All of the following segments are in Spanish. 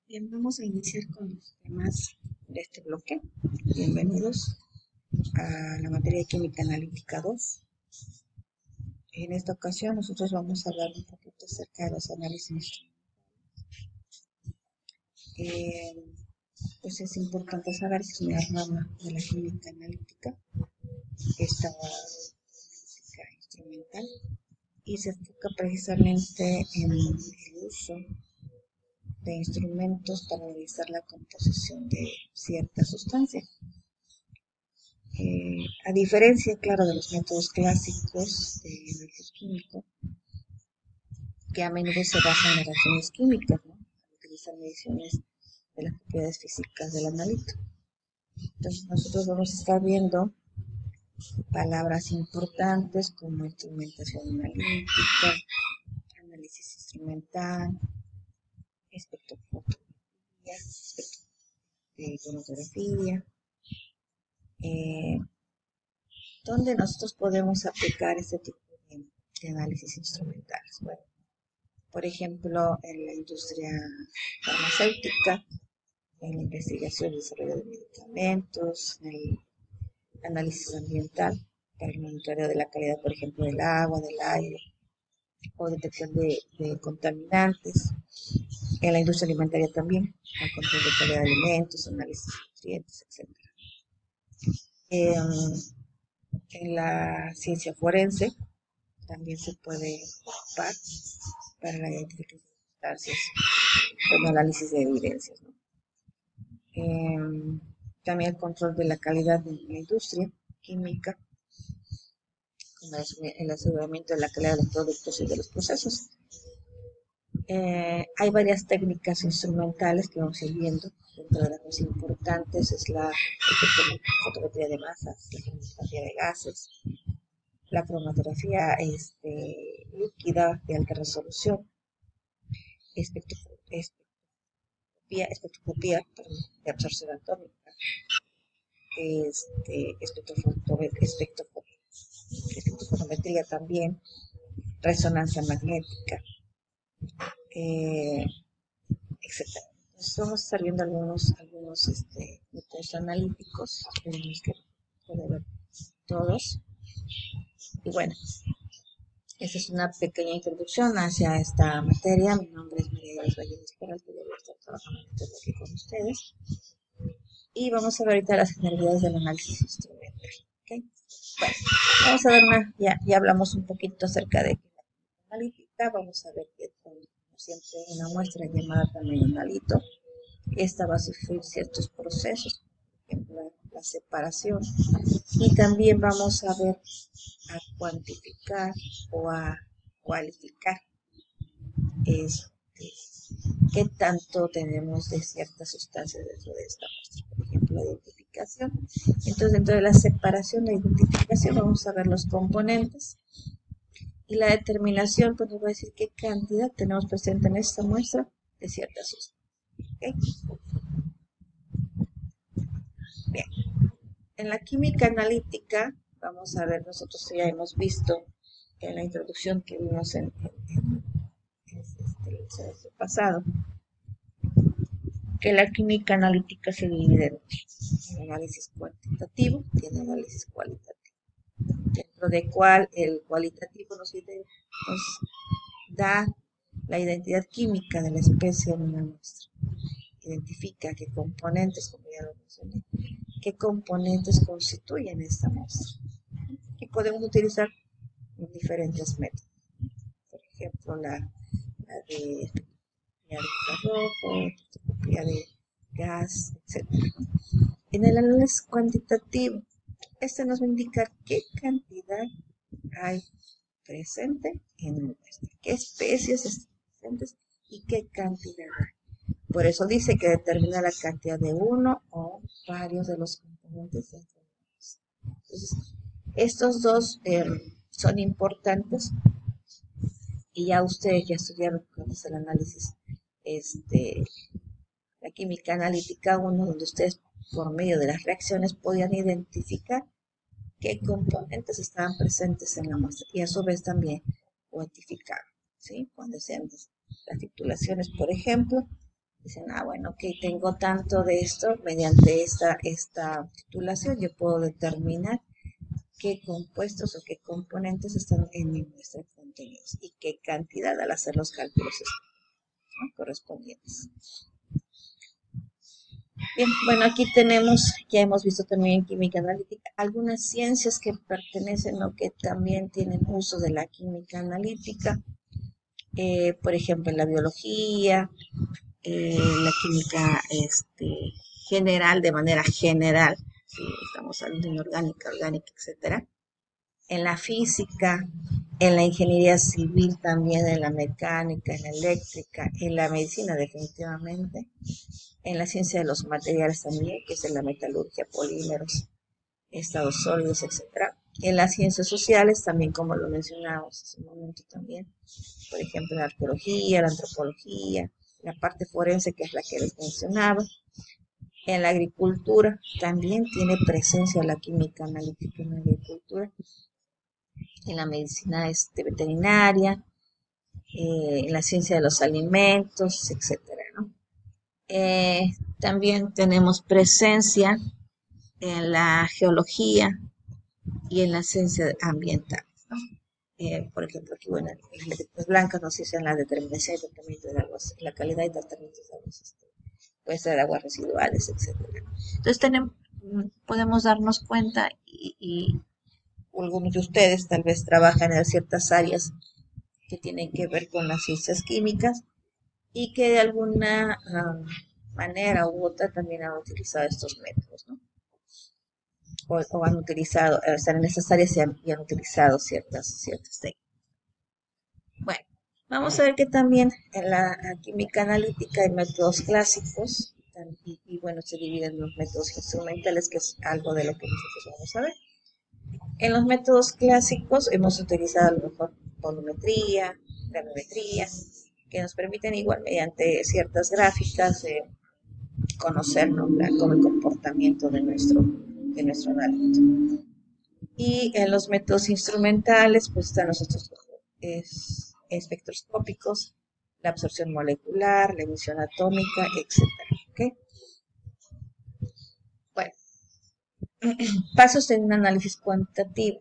Bien, vamos a iniciar con los temas de este bloque. Bienvenidos a la materia de Química Analítica 2. En esta ocasión nosotros vamos a hablar un poquito acerca de los análisis instrumentales. Pues es importante saber que es una rama de la química analítica, esta analítica instrumental, y se enfoca precisamente en el uso de instrumentos para analizar la composición de ciertas sustancias. A diferencia, claro, de los métodos clásicos de análisis químico, que a menudo se basan en reacciones químicas, ¿no? Al utilizar mediciones de las propiedades físicas del analito. Entonces, nosotros vamos a estar viendo palabras importantes como instrumentación analítica, análisis instrumental, espectrofotografía, cromatografía, donde nosotros podemos aplicar este tipo de análisis instrumentales. Bueno, por ejemplo, en la industria farmacéutica, en la investigación y desarrollo de medicamentos, en el análisis ambiental, para el monitoreo de la calidad, por ejemplo, del agua, del aire, o detección de contaminantes, en la industria alimentaria también, el control de calidad de alimentos, análisis de nutrientes, etc. En la ciencia forense también se puede ocupar para la identificación de sustancias, como análisis de evidencias, ¿no? También el control de la calidad de la industria química, como el aseguramiento de la calidad de los productos y de los procesos. Hay varias técnicas instrumentales que vamos a ir viendo. Dentro de las más importantes es la fotografía de masas, la cromatografía de gases, la cromatografía líquida de alta resolución, espectroscopía de absorción atómica, espectrofotometría también, resonancia magnética, etc. Entonces vamos a estar viendo algunos métodos analíticos, tenemos que poder ver todos. Y bueno, esta es una pequeña introducción hacia esta materia. Mi nombre es María de Valle Esperanza, yo voy a estar trabajando desde aquí con ustedes. Y vamos a ver ahorita las generalidades del análisis instrumental. ¿Okay? Bueno, vamos a dar ya hablamos un poquito acerca de la analítica. Vamos a ver que, como siempre, una muestra llamada también analito. Esta va a sufrir ciertos procesos, por ejemplo, la separación. Y también vamos a ver a cuantificar o a cualificar qué tanto tenemos de ciertas sustancias dentro de esta muestra. Por ejemplo, la identificación. Entonces, dentro de la separación, la identificación, vamos a ver los componentes. Y la determinación, pues nos va a decir qué cantidad tenemos presente en esta muestra de ciertas sustancias. ¿Okay? Bien. En la química analítica, vamos a ver, nosotros ya hemos visto en la introducción que vimos en el semestre pasado, que la química analítica se divide en análisis cuantitativo y en análisis cualitativo, dentro de cual el cualitativo nos da la identidad química de la especie en una muestra, identifica qué componentes, como ya lo mencioné, qué componentes constituyen esta muestra, y podemos utilizar diferentes métodos, por ejemplo la de infrarrojo, espectroscopía de gas, etc. En el análisis cuantitativo, este nos va a indicar qué cantidad hay presente en una muestra, qué especies están presentes y qué cantidad hay. Por eso dice que determina la cantidad de uno o varios de los componentes dentro de la muestra. Entonces, estos dos son importantes y ya ustedes ya estudiaron cuál es el análisis, la química analítica 1, donde ustedes por medio de las reacciones podían identificar qué componentes estaban presentes en la muestra y a su vez también cuantificar, ¿sí? Cuando sean las titulaciones, por ejemplo, Dicen, bueno, ok, tengo tanto de esto, mediante esta titulación yo puedo determinar qué compuestos o qué componentes están en mi muestra contenidos y qué cantidad al hacer los cálculos, ¿no?, correspondientes. Bien, bueno, aquí tenemos, ya hemos visto también en química analítica, algunas ciencias que pertenecen o que también tienen uso de la química analítica, por ejemplo, la biología, la química general, de manera general, si estamos hablando de inorgánica, orgánica, etcétera. En la física, en la ingeniería civil también, en la mecánica, en la eléctrica, en la medicina definitivamente, en la ciencia de los materiales también, que es en la metalurgia, polímeros, estados sólidos, etcétera. En las ciencias sociales también, como lo mencionamos hace un momento también, por ejemplo, la arqueología, la antropología, la parte forense, que es la que les mencionaba. En la agricultura también tiene presencia la química analítica en la agricultura, en la medicina veterinaria, en la ciencia de los alimentos, etcétera, ¿no? También tenemos presencia en la geología y en la ciencia ambiental, ¿no? Por ejemplo, aquí, bueno, las letras blancas nos dicen la determinación y tratamiento de aguas, la calidad y tratamiento de aguas, puede ser aguas residuales, etcétera. Entonces podemos darnos cuenta y algunos de ustedes tal vez trabajan en ciertas áreas que tienen que ver con las ciencias químicas y que de alguna manera u otra también han utilizado estos métodos, ¿no? O han utilizado, están en esas áreas y han utilizado ciertas técnicas. Bueno, vamos a ver que también en la química analítica hay métodos clásicos y bueno, se dividen en los métodos instrumentales, que es algo de lo que nosotros vamos a ver. En los métodos clásicos hemos utilizado a lo mejor volumetría, gravimetría, que nos permiten igual mediante ciertas gráficas conocer, ¿no?, como el comportamiento de nuestro analito. Y en los métodos instrumentales, pues están los otros espectroscópicos, la absorción molecular, la emisión atómica, etcétera. ¿Okay? Bueno, pasos en un análisis cuantitativo.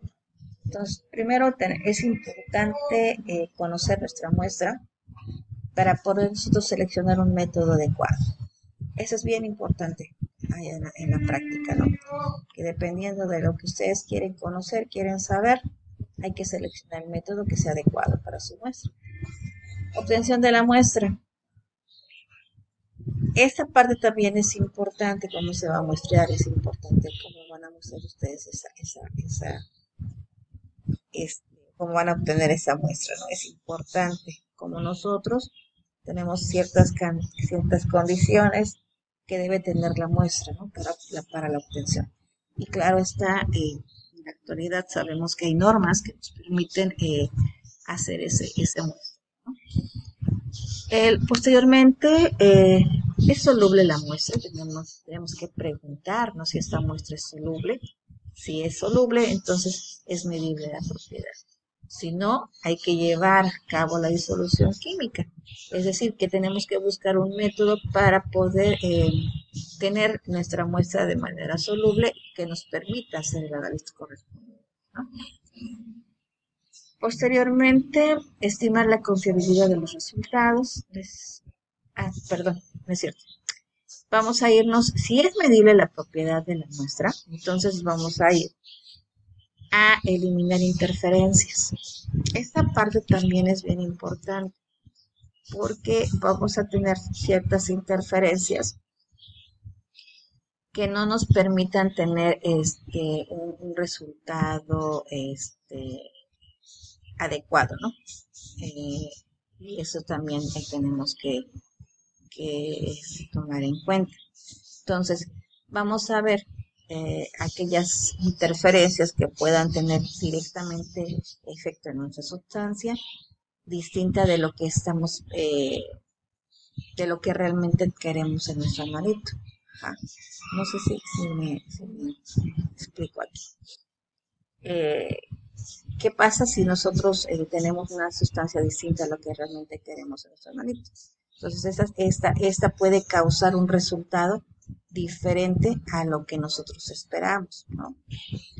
Entonces, primero es importante conocer nuestra muestra para poder nosotros seleccionar un método adecuado. Eso es bien importante en la práctica, ¿no? Que dependiendo de lo que ustedes quieren conocer, quieren saber, hay que seleccionar el método que sea adecuado para su muestra. Obtención de la muestra. Esta parte también es importante, cómo se va a muestrear, es importante cómo van a mostrar ustedes cómo van a obtener esa muestra, ¿no? Es importante, como nosotros tenemos ciertas condiciones que debe tener la muestra, ¿no?, para la obtención. Y claro está, en la actualidad sabemos que hay normas que nos permiten hacer ese muestra, ¿no? Posteriormente, ¿es soluble la muestra? Tenemos que preguntarnos si esta muestra es soluble. Si es soluble, entonces es medible la propiedad. Si no, hay que llevar a cabo la disolución química. Es decir, que tenemos que buscar un método para poder tener nuestra muestra de manera soluble que nos permita hacer el análisis correspondiente, ¿no? Posteriormente, estimar la confiabilidad de los resultados. Perdón, no es cierto. Vamos a irnos, si es medible la propiedad de la muestra, entonces vamos a ir a eliminar interferencias. Esta parte también es bien importante porque vamos a tener ciertas interferencias que no nos permitan tener un resultado adecuado, ¿no? Y eso también tenemos que tomar en cuenta. Entonces, vamos a ver aquellas interferencias que puedan tener directamente efecto en nuestra sustancia, distinta de lo que estamos, de lo que realmente queremos en nuestro analito. No sé si me explico aquí. ¿Qué pasa si nosotros tenemos una sustancia distinta a lo que realmente queremos en nuestro analito? Entonces, esta puede causar un resultado diferente a lo que nosotros esperamos, ¿no?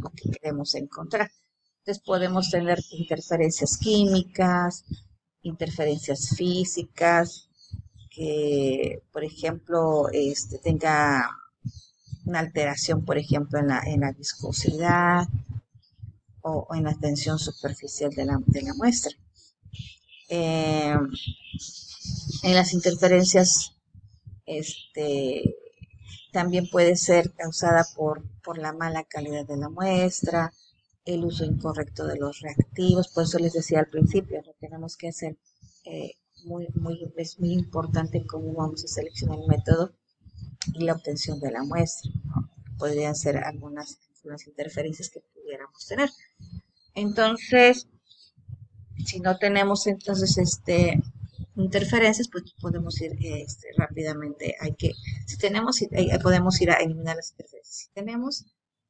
O que queremos encontrar. Entonces, podemos tener interferencias químicas, interferencias físicas, que, por ejemplo, tenga una alteración, por ejemplo, en la viscosidad o en la tensión superficial de la muestra. En las interferencias, también puede ser causada por la mala calidad de la muestra, el uso incorrecto de los reactivos. Por eso les decía al principio, lo tenemos que hacer es muy importante cómo vamos a seleccionar el método y la obtención de la muestra, ¿no? Podrían ser algunas interferencias que pudiéramos tener. Entonces, si no tenemos interferencias, pues podemos ir rápidamente. Podemos ir a eliminar las interferencias.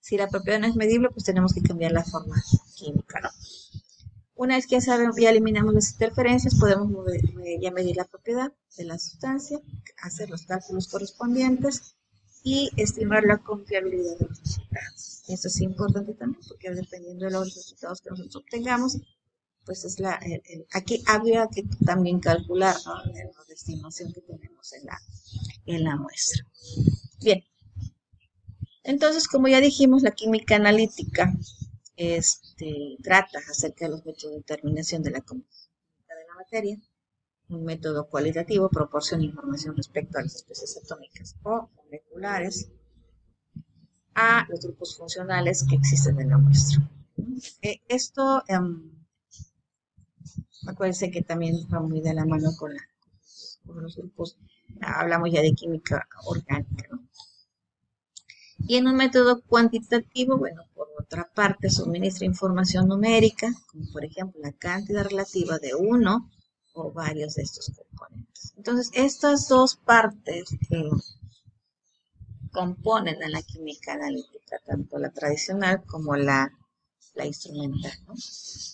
Si la propiedad no es medible, pues tenemos que cambiar la forma química, ¿no? Una vez que ya eliminamos las interferencias, podemos ya medir la propiedad de la sustancia, hacer los cálculos correspondientes y estimar la confiabilidad de los resultados. Esto es importante también porque dependiendo de los resultados que nosotros obtengamos, pues aquí habría que también calcular, ¿no?, el error de estimación que tenemos en la muestra. Bien, entonces, como ya dijimos, la química analítica trata acerca de los métodos de determinación de la composición de la materia. Un método cualitativo proporciona información respecto a las especies atómicas o moleculares, a los grupos funcionales que existen en la muestra. Acuérdense que también va muy de la mano con los grupos. Hablamos ya de química orgánica, ¿no? Y en un método cuantitativo, bueno, por otra parte, suministra información numérica, como por ejemplo la cantidad relativa de uno o varios de estos componentes. Entonces, estas dos partes que componen a la química analítica, tanto la tradicional como la instrumental, ¿no?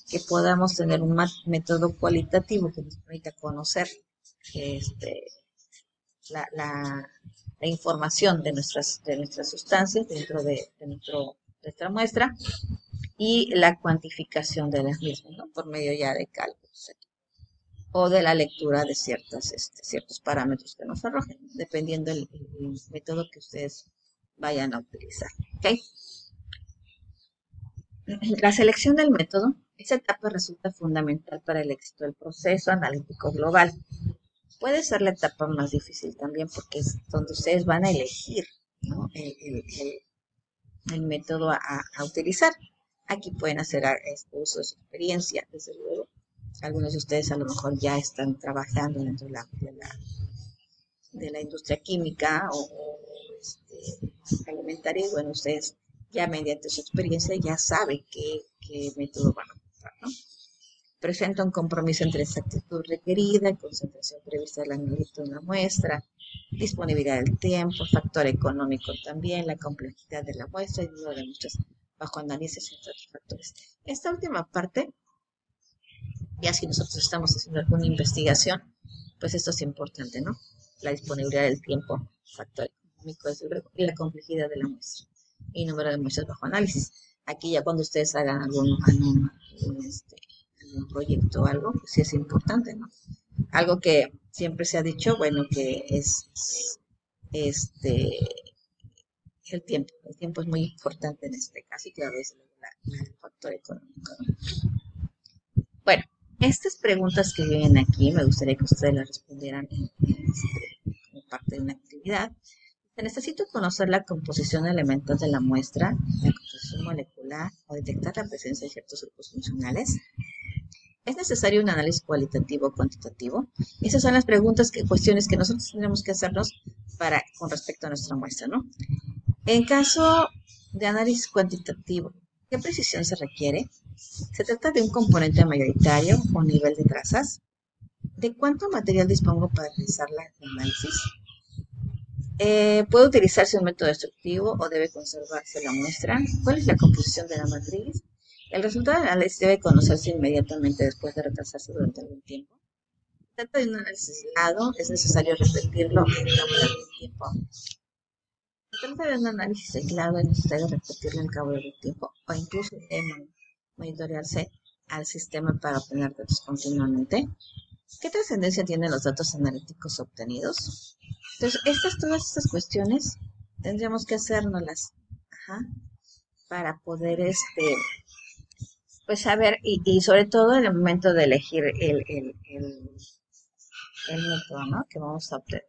Que podamos tener un método cualitativo que nos permita conocer la información de nuestras sustancias dentro de nuestra muestra y la cuantificación de las mismas, ¿no?, por medio ya de cálculos o de la lectura de ciertos parámetros que nos arrojen, dependiendo del método que ustedes vayan a utilizar. ¿Okay? La selección del método, esa etapa resulta fundamental para el éxito del proceso analítico global. Puede ser la etapa más difícil también porque es donde ustedes van a elegir, ¿no?, el método a utilizar. Aquí pueden hacer uso de su experiencia, desde luego. Algunos de ustedes a lo mejor ya están trabajando dentro de la industria química o alimentaria, y bueno, ustedes ya mediante su experiencia ya saben qué método van a usar, ¿no? Presenta un compromiso entre exactitud requerida, concentración prevista del analito de una muestra, disponibilidad del tiempo, factor económico también, la complejidad de la muestra y número de muestras bajo análisis, entre otros factores. Esta última parte, ya si nosotros estamos haciendo alguna investigación, pues esto es importante, ¿no? La disponibilidad del tiempo, factor económico y la complejidad de la muestra y número de muestras bajo análisis. Aquí ya cuando ustedes hagan algún proyecto o algo, pues sí es importante, ¿no? Algo que siempre se ha dicho, bueno, que es el tiempo. El tiempo es muy importante en este caso y claro, es el factor económico, ¿no? Bueno, estas preguntas que vienen aquí, me gustaría que ustedes las respondieran como parte de una actividad. Necesito conocer la composición de elementos de la muestra, la composición molecular o detectar la presencia de ciertos grupos funcionales. ¿Es necesario un análisis cualitativo o cuantitativo? Esas son las cuestiones que nosotros tendremos que hacernos con respecto a nuestra muestra, ¿no? En caso de análisis cuantitativo, ¿qué precisión se requiere? ¿Se trata de un componente mayoritario o nivel de trazas? ¿De cuánto material dispongo para realizar el análisis? ¿Puede utilizarse un método destructivo o debe conservarse la muestra? ¿Cuál es la composición de la matriz? El resultado del análisis debe conocerse inmediatamente después de retrasarse durante algún tiempo. Se trata de un análisis aislado, es necesario repetirlo en cabo del tiempo. Se trata de un análisis aislado, es necesario repetirlo en cabo del tiempo, o incluso monitorearse al sistema para obtener datos continuamente. ¿Qué trascendencia tienen los datos analíticos obtenidos? Entonces, todas estas cuestiones tendríamos que hacérnoslas, para poder pues saber, y sobre todo en el momento de elegir el método, ¿no?, que vamos a obtener.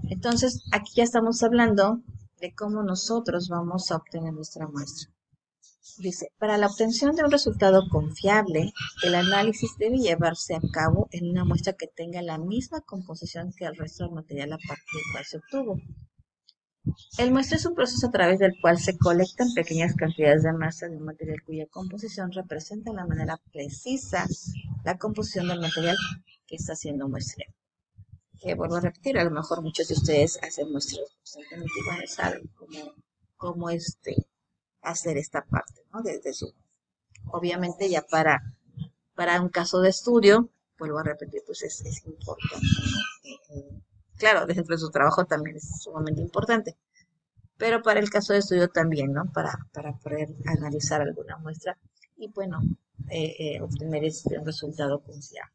Entonces, aquí ya estamos hablando de cómo nosotros vamos a obtener nuestra muestra. Dice, para la obtención de un resultado confiable, el análisis debe llevarse a cabo en una muestra que tenga la misma composición que el resto del material a partir del cual se obtuvo. El muestreo es un proceso a través del cual se colectan pequeñas cantidades de masa de un material cuya composición representa de manera precisa la composición del material que está siendo muestreado. Vuelvo a repetir, a lo mejor muchos de ustedes hacen muestreos constantemente y bueno, saben cómo hacer esta parte, ¿no? Desde su, obviamente ya para un caso de estudio, vuelvo a repetir, pues es importante, ¿no? Claro, dentro de su trabajo también es sumamente importante, pero para el caso de estudio también, ¿no? Para poder analizar alguna muestra y bueno, obtener un resultado confiable.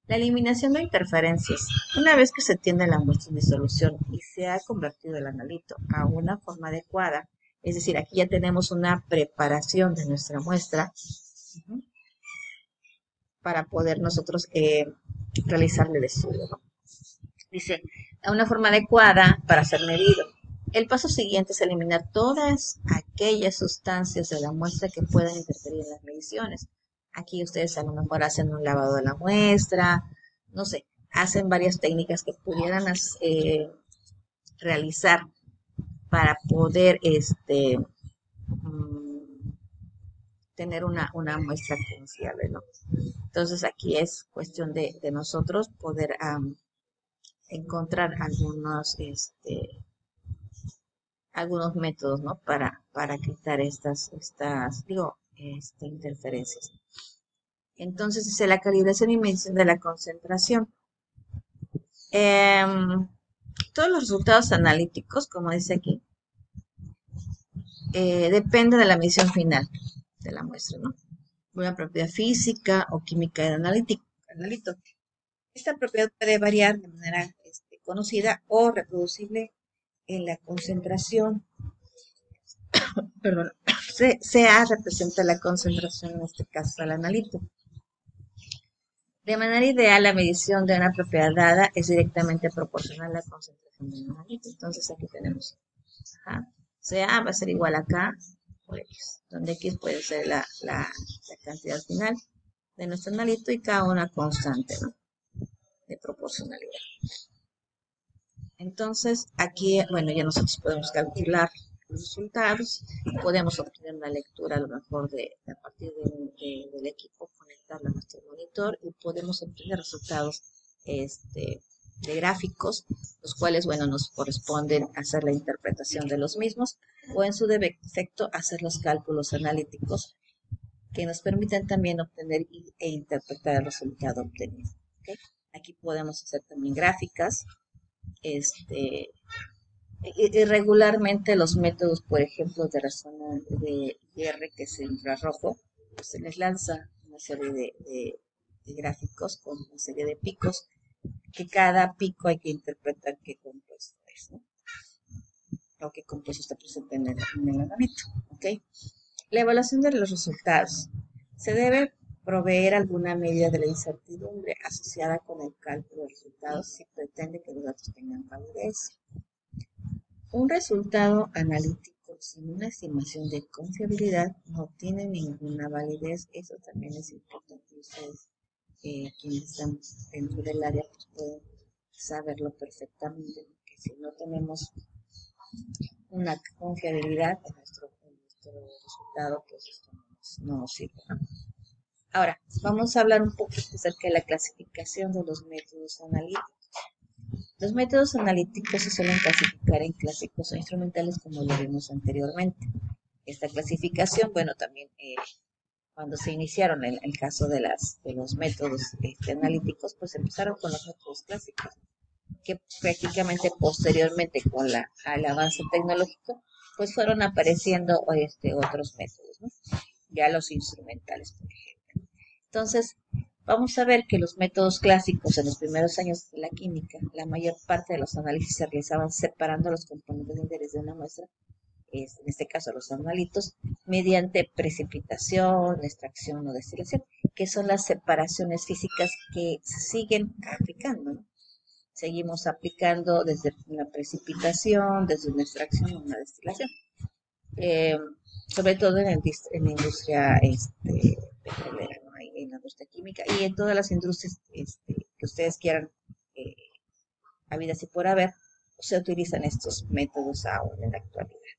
La eliminación de interferencias. Una vez que se tiene la muestra en disolución y se ha convertido el analito a una forma adecuada, es decir, aquí ya tenemos una preparación de nuestra muestra para poder nosotros realizarle el estudio, ¿no? Dice, a una forma adecuada para ser medido. El paso siguiente es eliminar todas aquellas sustancias de la muestra que puedan interferir en las mediciones. Aquí ustedes a lo mejor hacen un lavado de la muestra, no sé, hacen varias técnicas que pudieran realizar para poder tener una muestra confiable, ¿no? Entonces aquí es cuestión de nosotros poder encontrar algunos métodos, ¿no? Para quitar estas interferencias. Entonces dice la calibración y medición de la concentración. Todos los resultados analíticos, como dice aquí, depende de la medición final de la muestra, ¿no? Una propiedad física o química del analito. Esta propiedad puede variar de manera conocida o reproducible en la concentración. Perdón, CA representa la concentración, en este caso del analito. De manera ideal, la medición de una propiedad dada es directamente proporcional a la concentración del analito. Entonces aquí tenemos CA va a ser igual a K por X, donde X puede ser la cantidad final de nuestro analito y K una constante, ¿no?, de proporcionalidad. Entonces aquí, bueno, ya nosotros podemos calcular los resultados, podemos obtener una lectura a lo mejor a partir del equipo, conectarla a nuestro monitor y podemos obtener resultados de gráficos, los cuales, bueno, nos corresponden hacer la interpretación de los mismos o en su defecto hacer los cálculos analíticos que nos permiten también obtener e interpretar el resultado obtenido. ¿Okay? Aquí podemos hacer también gráficas. Irregularmente los métodos, por ejemplo, de razonamiento de IR, que es el infrarrojo, pues se les lanza una serie de gráficos con una serie de picos, que cada pico hay que interpretar qué compuesto es, ¿no? O qué compuesto está presente en el analito, ¿ok? La evaluación de los resultados. Se debe proveer alguna medida de la incertidumbre asociada con el cálculo de resultados si pretende que los datos tengan validez. Un resultado analítico sin una estimación de confiabilidad no tiene ninguna validez. Eso también es importante. Ustedes, quienes están dentro del área, pues pueden saberlo perfectamente, porque si no tenemos una confiabilidad en nuestro resultado, pues esto no nos sirve, ¿no? Ahora, vamos a hablar un poquito acerca de la clasificación de los métodos analíticos. Los métodos analíticos se suelen clasificar en clásicos o instrumentales, como lo vimos anteriormente. Esta clasificación, bueno, también cuando se iniciaron en el caso de los métodos analíticos, pues empezaron con los métodos clásicos, que prácticamente posteriormente con al avance tecnológico, pues fueron apareciendo otros métodos, ¿no? Ya los instrumentales, por ejemplo. Entonces, vamos a ver que los métodos clásicos en los primeros años de la química, la mayor parte de los análisis se realizaban separando los componentes de interés de una muestra, en este caso los animalitos, mediante precipitación, extracción o destilación, que son las separaciones físicas que se siguen aplicando, ¿no? Seguimos aplicando desde una precipitación, desde una extracción o una destilación. Eh, Sobre todo en la industria petrolera, ¿no? En la industria química y en todas las industrias que ustedes quieran, habidas y por haber, se utilizan estos métodos aún en la actualidad.